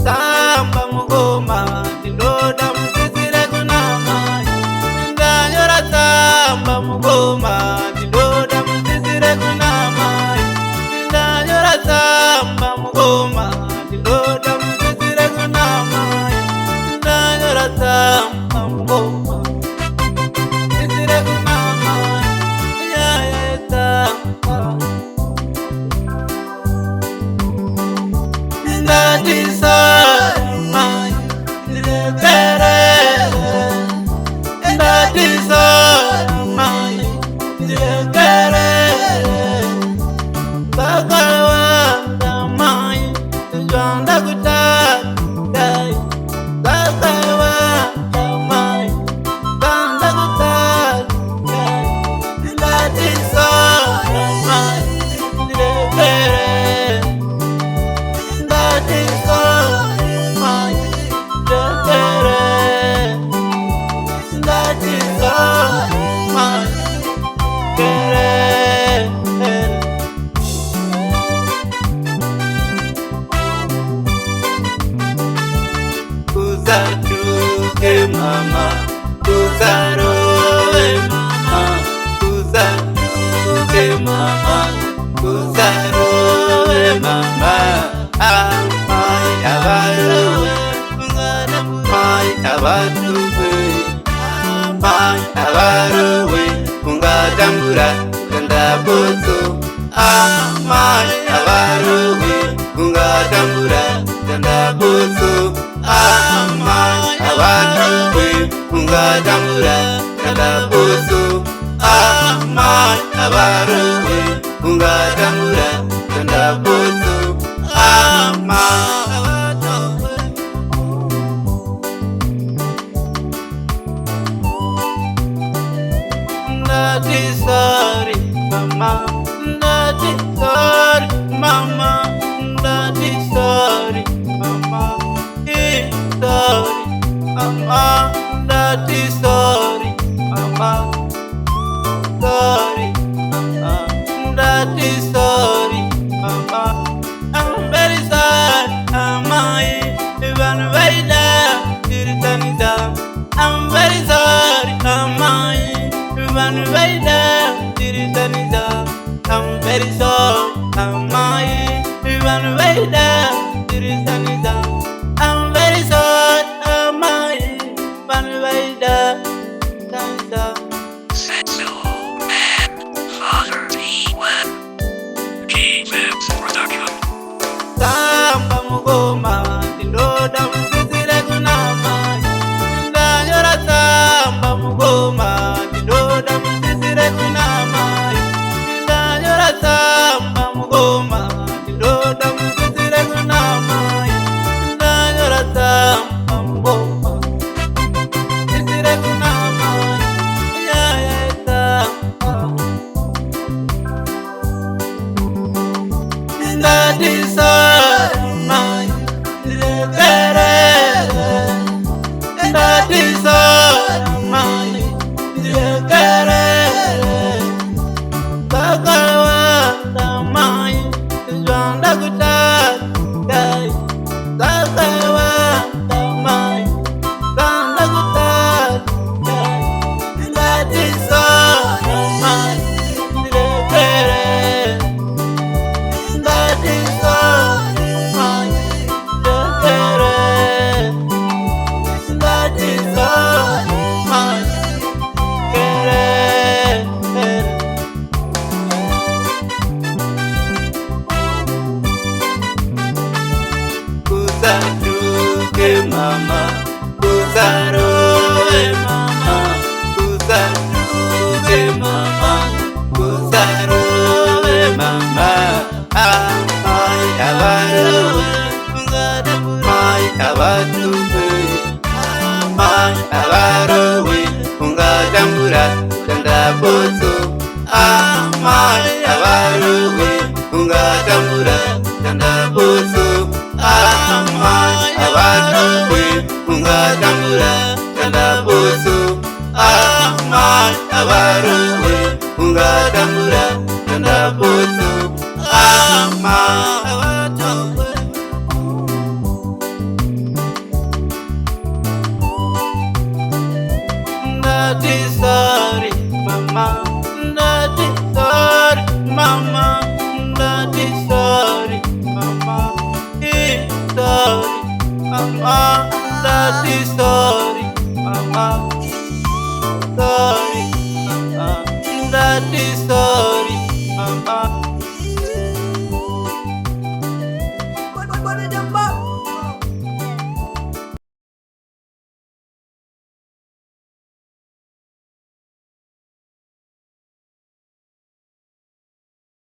Tsamba mugoma ndinoda mudzidzire kunamai. Ndanyora tsamba mugoma ndinoda mudzidzire kunamai. Ndanyora tsamba mugoma ndinoda mudzidzire kunamai. Ndanyora tsamba mugoma mudzidzire kunamai. Nyaya yetsamba SATSOMAN SATSOMAN Bakawanda mai zvanda kutadai. Bakawanda mai zvanda kutadai. SATSOMAN Mama, kuzarowe mama, kuzarowe mama, kuzarowe mama. Amai avarowe, amai avatuwe, amai avarowe, kungatambura kandabotso. Amai avarowe, kungatambura kandabotso. Amai avarowe, kungatambura kandabotso. Amai avarowe, kungatambura kandabotso. Amai avarowe. Nati sorry mama, nati sorry mama, nati sorry mama. Sorry, mama, nati sorry, mama. Sorry, mama, nati sorry, mama. I'm very sorry, amai, even very down, tirtanida. I'm very sorry, amai, even very down, tirtanida. I'm very sorry, amai, even very down, tirtanida. I'm very sorry, amai, even very down, tirtanida. SATSOMAN Father T1 G-Vibes Production. Tsamba mugoma ndinoda mudzidzire kunamai. Ndanyora tsamba mugoma ndinoda mudzidzire kunamai. Ndanyora tsamba mugoma ndinoda mudzidzire kunamai. Ndanyora tsamba mugoma mudzidzire kunamai. Nyaya yetsamba SATSOMAN SATSOMAN Bakawanda mai zvanda kutadai. Bakawanda mai zvanda kutadai. SATSOMAN mama, kuzarowe mama, kuzarowe mama, kuzarowe mama. Amai avarowe, amai avatuwe. Amai avarowe, kungatambura kandabotso. Amai avarowe, kungatambura kandabotso. Amai avarowe, kungatambura kandabotso. mai